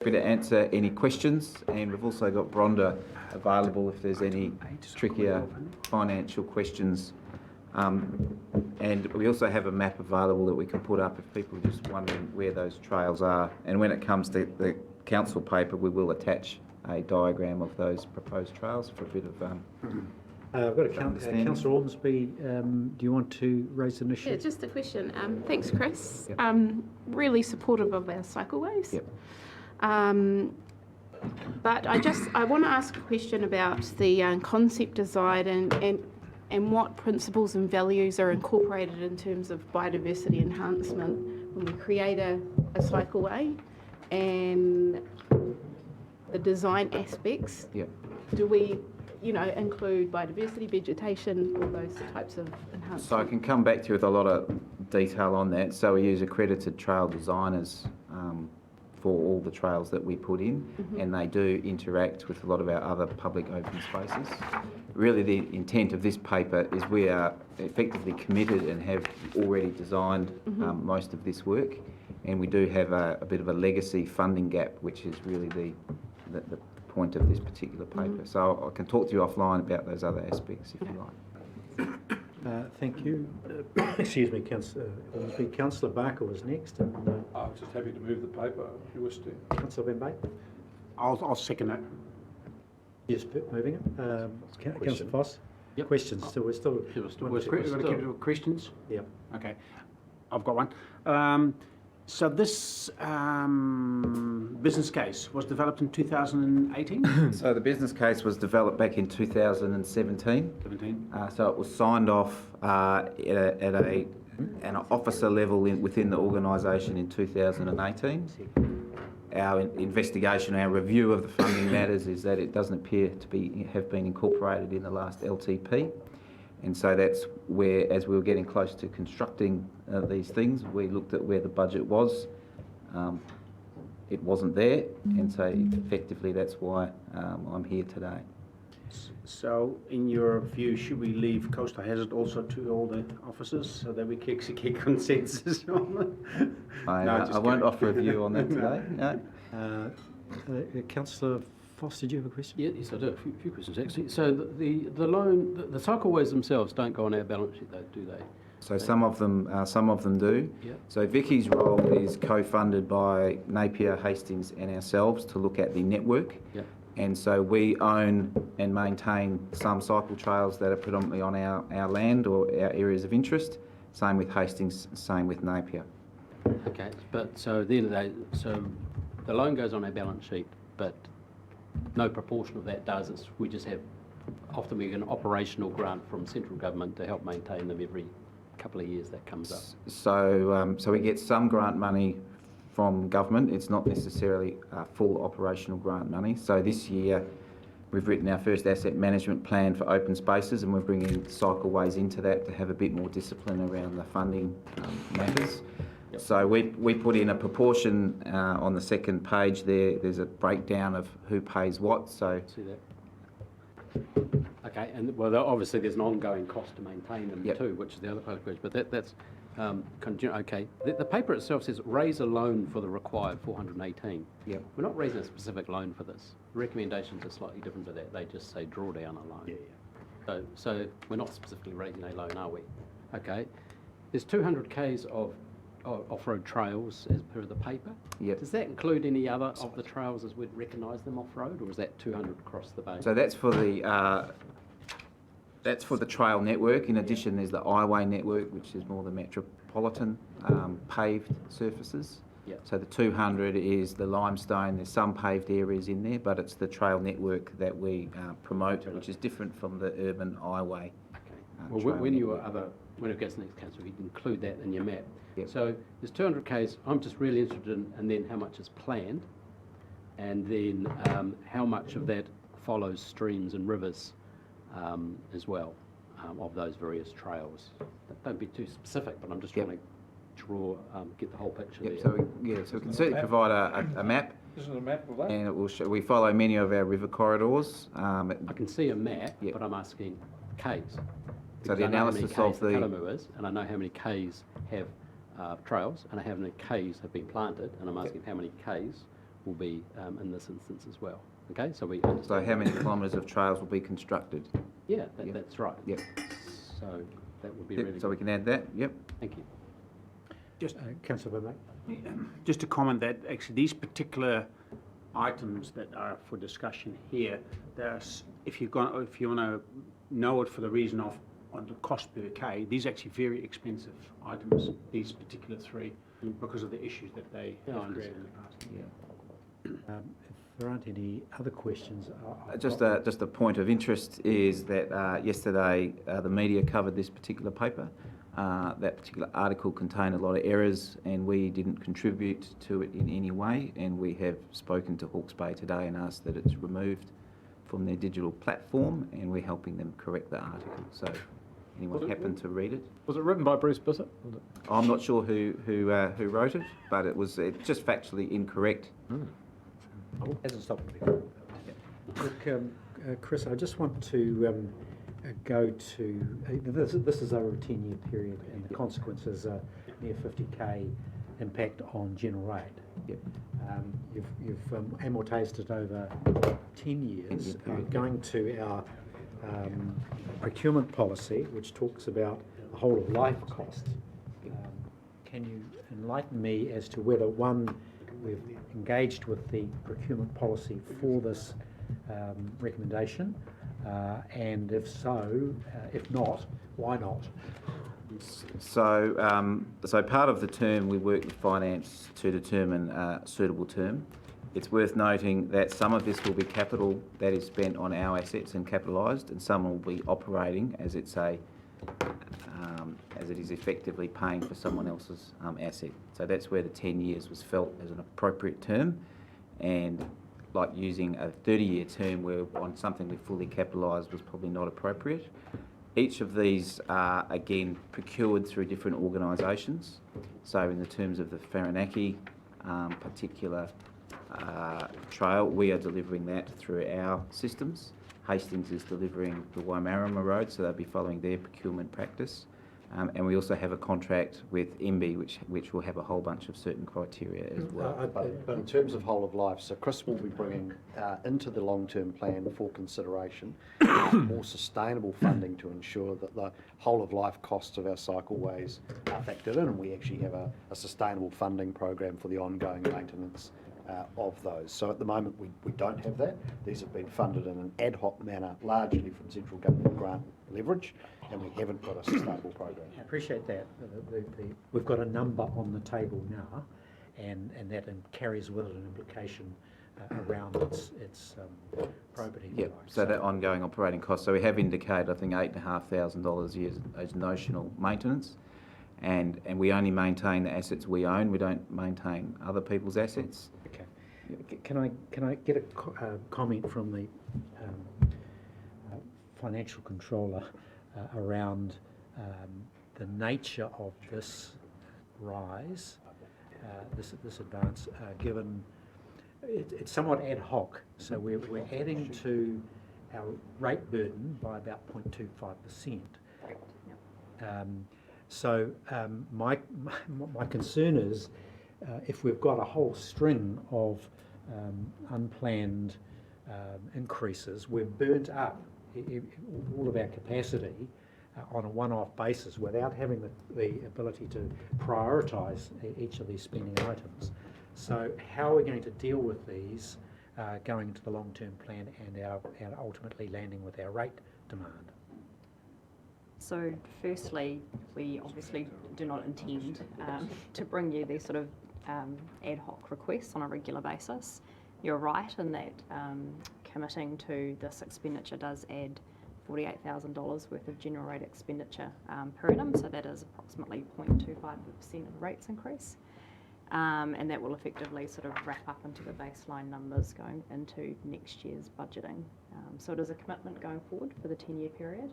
Happy to answer any questions, and we've also got Bronda available if there's any trickier financial questions. And we also have a map available that we can put up if people are just wondering where those trails are. And when it comes to the council paper, we will attach a diagram of those proposed trails for a bit of I've got a Councillor Ormsby. Do you want to raise an issue? Yeah, just a question. Thanks, Chris. Yep. Really supportive of our cycleways. Yep. But I want to ask a question about the concept design and what principles and values are incorporated in terms of biodiversity enhancement when we create a cycleway, and the design aspects. Yep. Do we, include biodiversity, vegetation, all those types of enhancements? So I can come back to you with a lot of detail on that. So we use accredited trail designers for all the trails that we put in, and they do interact with a lot of our other public open spaces. Really the intent of this paper is we are effectively committed and have already designed most of this work, and we do have a bit of a legacy funding gap, which is really the point of this particular paper. So I can talk to you offline about those other aspects if you like. Thank you. Excuse me, Councillor Ormsby. Councillor Barker was next. And, I'm just happy to move the paper if you wish to. Councillor Van Bay? I'll second that. Yes, moving it. Councillor Foss? Yep. Questions? So we're still... We've got to keep it with questions? Yeah. Okay. I've got one. So this business case was developed in 2018? So the business case was developed back in 2017. 17. So it was signed off at an officer level within the organisation in 2018. Our investigation, our review of the funding matters is that it doesn't appear to have been incorporated in the last LTP. And so that's where, as we were getting close to constructing these things, we looked at where the budget was. It wasn't there, and so effectively that's why I'm here today. So, in your view, should we leave coastal hazard also to all the officers so that we get consensus on it? I won't offer a view on that today. No. Councillor Foss, did you have a question? Yeah, yes, I do. A few questions actually. So the loan, the cycleways themselves don't go on our balance sheet, though, do they? So some of them do. Yeah. So Vicky's role is co-funded by Napier, Hastings and ourselves to look at the network. Yeah. And so we own and maintain some cycle trails that are predominantly on our land or our areas of interest. Same with Hastings, same with Napier. Okay, but so at the end of the day, so the loan goes on our balance sheet, but no proportion of that does. We just have, often we get an operational grant from central government to help maintain them every couple of years. That comes up. So we get some grant money from government. It's not necessarily full operational grant money. So this year we've written our first asset management plan for open spaces, and we're bringing cycleways into that to have a bit more discipline around the funding matters. Yep. So we put in a proportion on the second page there. There's a breakdown of who pays what. So see that. Okay, and well, obviously there's an ongoing cost to maintain them too, which is the other part of the question. But that's okay. The paper itself says raise a loan for the required 418. Yep. We're not raising a specific loan for this. Recommendations are slightly different to that. They just say draw down a loan. Yeah. So we're not specifically raising a loan, are we? Okay. There's 200 k's of off-road trails as per the paper. Yep. Does that include any other of the trails as we'd recognise them off-road, or is that 200 across the bay? So that's for the trail network. In addition, there's the highway network, which is more the metropolitan paved surfaces. Yep. So the 200 is the limestone. There's some paved areas in there, but it's the trail network that we promote, which is different from the urban highway. Okay. Well, when it gets to the next council, you can include that in your map. Yep. So there's 200 k's. I'm just really interested in, and then how much is planned, and then how much of that follows streams and rivers as well, of those various trails. Don't be too specific, but I'm just trying to draw, get the whole picture there. So we can certainly provide a map. This is a map of that? And it will show, we follow many of our river corridors. I can see a map, but I'm asking k's. So the analysis of the Kalamu is, and I know how many k's have trails, and how many k's have been planted, and I'm asking how many k's will be in this instance as well. Okay, so we understand. So how many kilometres of trails will be constructed? Yeah, Yep. that's right. Yep. So that would be Yep, really so we good. can add that, yep. Thank you. Just, Councillor Vermaak. just to comment that actually these particular items that are for discussion here, there's, if you want to know it for the reason of on the cost per K, these are actually very expensive items, these particular three, because of the issues that they Yeah, I have created in understand. the past. If there aren't any other questions, Just a point of interest is that yesterday the media covered this particular paper. That particular article contained a lot of errors and we didn't contribute to it in any way, and we have spoken to Hawke's Bay today and asked that it's removed from their digital platform, and we're helping them correct the article. So anyone happened to read it? Was it written by Bruce Bissett? I'm not sure who wrote it, but it's just factually incorrect. hasn't stopped me before. Look, Chris, I just want to go to this is over a 10-year period, and the consequences are near 50k impact on general aid. Yep. You've amortised it over 10 years. 10-year period, Going to our procurement policy, which talks about the whole of life costs. Can you enlighten me as to whether, one, we've engaged with the procurement policy for this recommendation, and if so, if not, why not? So part of the term, we work with finance to determine a suitable term. It's worth noting that some of this will be capital that is spent on our assets and capitalised, and some will be operating as it is effectively paying for someone else's asset. So that's where the 10 years was felt as an appropriate term, and like using a 30-year term where on something we fully capitalised was probably not appropriate. Each of these are, again, procured through different organisations. So in the terms of the Whanganui particular trail, we are delivering that through our systems. Hastings is delivering the Waimarama Road, so they'll be following their procurement practice. And we also have a contract with MB, which will have a whole bunch of certain criteria as well. But in terms of whole of life, so Chris will be bringing into the long-term plan for consideration more sustainable funding to ensure that the whole of life costs of our cycleways are factored in, and we actually have a sustainable funding program for the ongoing maintenance of those. So at the moment we don't have that. These have been funded in an ad hoc manner, largely from central government grant leverage, and we haven't got a sustainable program. I appreciate that. We've got a number on the table now, and that carries with it an implication around its probity. Yep, so that ongoing operating cost. So we have indicated, I think, $8,500 a year as notional maintenance, and we only maintain the assets we own. We don't maintain other people's assets. Okay. Yep. Can I get a comment from the financial controller around the nature of this rise, this advance, given it's somewhat ad hoc, so we're adding to our rate burden by about 0.25%. So my concern is if we've got a whole string of unplanned increases, we've burnt up all of our capacity on a one-off basis without having the ability to prioritise each of these spending items. So how are we going to deal with these going into the long-term plan and ultimately landing with our rate demand? So firstly, we obviously do not intend to bring you these sort of ad hoc requests on a regular basis. You're right in that committing to this expenditure does add $48,000 worth of general rate expenditure per annum, so that is approximately 0.25% of the rates increase. And that will effectively sort of wrap up into the baseline numbers going into next year's budgeting. So it is a commitment going forward for the 10-year period.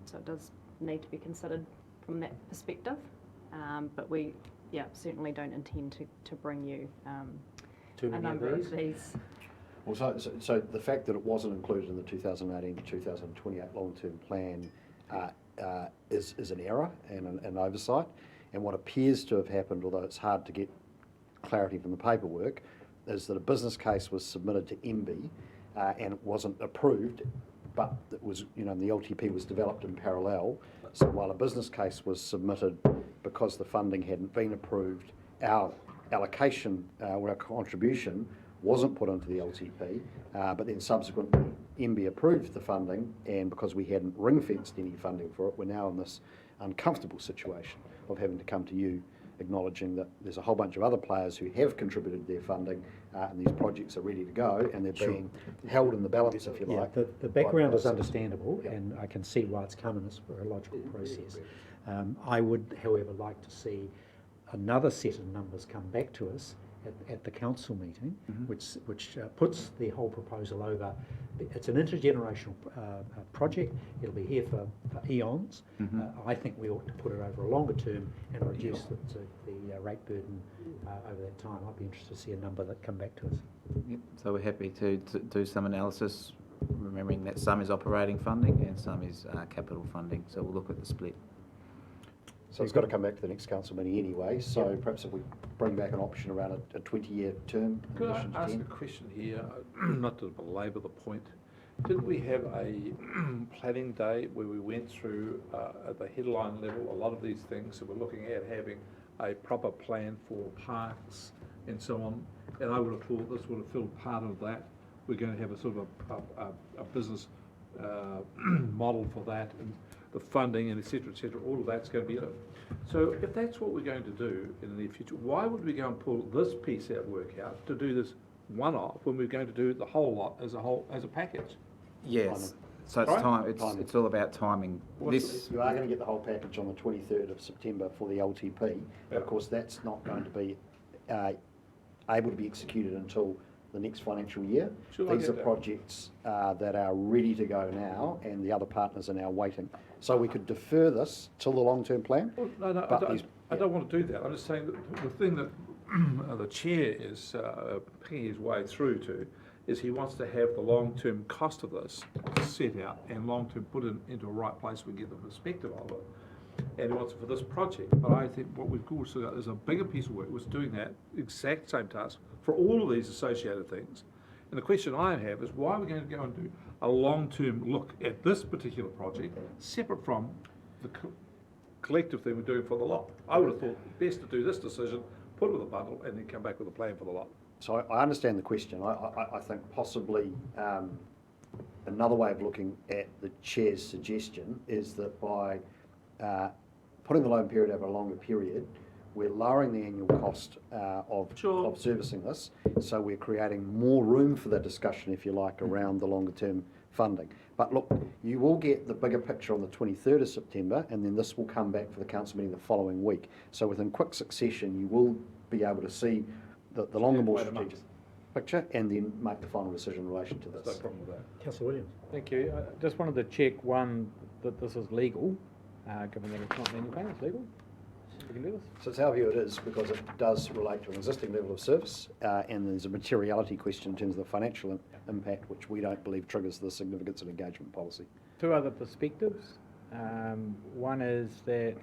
So it does need to be considered from that perspective. But we, certainly don't intend to bring you a number of these. Well, so the fact that it wasn't included in the 2018 to 2028 long-term plan is an error and an oversight. And what appears to have happened, although it's hard to get clarity from the paperwork, is that a business case was submitted to MB and it wasn't approved, but it was, the LTP was developed in parallel. So while a business case was submitted because the funding hadn't been approved, our allocation or our contribution wasn't put into the LTP, but then subsequently MB approved the funding, and because we hadn't ring-fenced any funding for it, we're now in this uncomfortable situation of having to come to you acknowledging that there's a whole bunch of other players who have contributed their funding and these projects are ready to go and they're being held in the balance, if you Yeah, like. the background is by- understandable, Yeah. and I can see why it's come in. It's a logical process. I would, however, like to see another set of numbers come back to us at the council meeting, which puts the whole proposal over. It's an intergenerational project. It'll be here for eons. I think we ought to put it over a longer term and reduce the rate burden over that time. I'd be interested to see a number that come back to us. Yep. So we're happy to do some analysis, remembering that some is operating funding and some is capital funding. So we'll look at the split. So it's got to come back to the next council meeting anyway, so perhaps if we bring back an option around a 20-year term. in Could I addition to ask 10? a question here, not to belabour the point? Didn't we have a planning day where we went through, at the headline level, a lot of these things, so we're looking at having a proper plan for parks and so on, and I would have thought this would have filled part of that. We're going to have a sort of a business model for that, and the funding and et cetera, all of that's going to be in it. So if that's what we're going to do in the near future, why would we go and pull this piece out, work out, to do this one-off when we're going to do the whole lot as a package? Yes. So it's Right? time. Timing. It's all about timing. This. You are going to get the whole package on the 23rd of September for the LTP, but of course that's not going to be able to be executed until the next financial year. Sure, I These get are that. projects that are ready to go now, and the other partners are now waiting. So we could defer this till the long-term plan. Well, no, But these- I don't want to do that. I'm just saying that the thing that the chair is picking his way through to is he wants to have the long-term cost of this set out and long-term put into a right place we get the perspective of it. And he wants it for this project. But I think what we've also got is a bigger piece of work was doing that exact same task for all of these associated things. And the question I have is why are we going to go and do a long-term look at this particular project separate from the collective thing we're doing for the lot? I would have thought best to do this decision, put it with a bundle, and then come back with a plan for the lot. So I understand the question. I think possibly another way of looking at the chair's suggestion is that by putting the loan period over a longer period, we're lowering the annual cost of servicing this, so we're creating more room for the discussion, if you like, around the longer term funding. But look, you will get the bigger picture on the 23rd of September, and then this will come back for the council meeting the following week. So within quick succession, you will be able to see the longer, more Wait a month. strategic picture, and then make the final decision in relation to There's no this. problem with that. Councillor Williams. Thank you. I just wanted to check, one, that this is legal, given that it's not manual payment, it's legal. We can do this. So it's our view it is, because it does relate to an existing level of service, and there's a materiality question in terms of the financial impact, which we don't believe triggers the significance of engagement policy. Two other perspectives. One is that,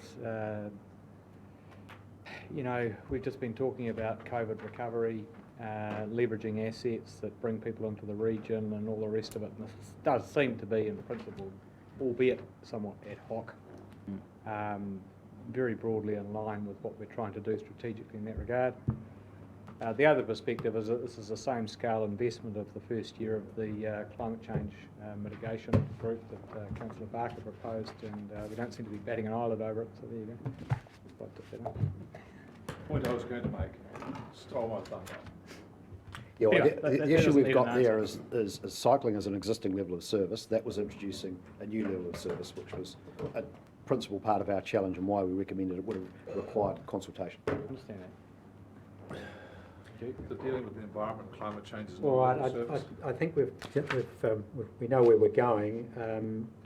we've just been talking about COVID recovery, leveraging assets that bring people into the region and all the rest of it. And this does seem to be, in principle, albeit somewhat ad hoc, very broadly in line with what we're trying to do strategically in that regard. The other perspective is that this is the same scale investment of the first year of the climate change mitigation group that Councillor Barker proposed, and we don't seem to be batting an eyelid over it, so there you go. Just like to set up. Point I was going to make, stole my thunder. Yeah, well, Anyway, the that issue doesn't we've need got an there is cycling as an existing level of service. That was introducing a new level of service, which was a principal part of our challenge and why we recommended it would have required consultation. I understand that. The dealing with the environment, climate change is not All a right, service. I think we know where we're going.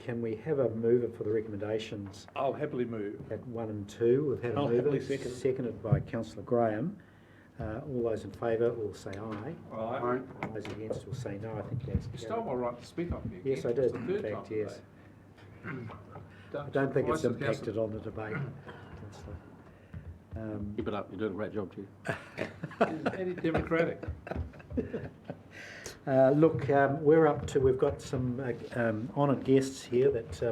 Can we have a mover for the recommendations I'll happily move. at 1 and 2? We've had a I'll mover, happily second. seconded by Councillor Graham. All those in favour will say aye. Aye. All those against will say no. I think that's You stole carried. my right to speak off me again. Yes, I did, It's the in third fact, time yes. today. I don't think it's Twice as impacted on the debate, Councillor. Keep it up, you're doing a great job, Chair. Anti-democratic. Look, we've got some honoured guests here that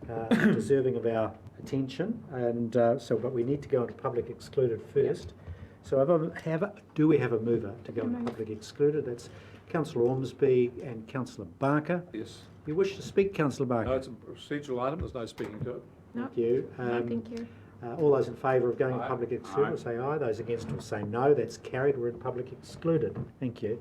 are deserving of our attention, and but we need to go into public excluded first. So do we have a mover to go into public excluded? That's Councillor Ormsby and Councillor Barker. Yes. You wish to speak, Councillor Barker? No, it's a procedural item, there's no speaking to it. No, Thank you. no, thank you. All those in favour of going Aye. public excluded will say aye. Those against will say no. That's carried. We're in public excluded. Thank you.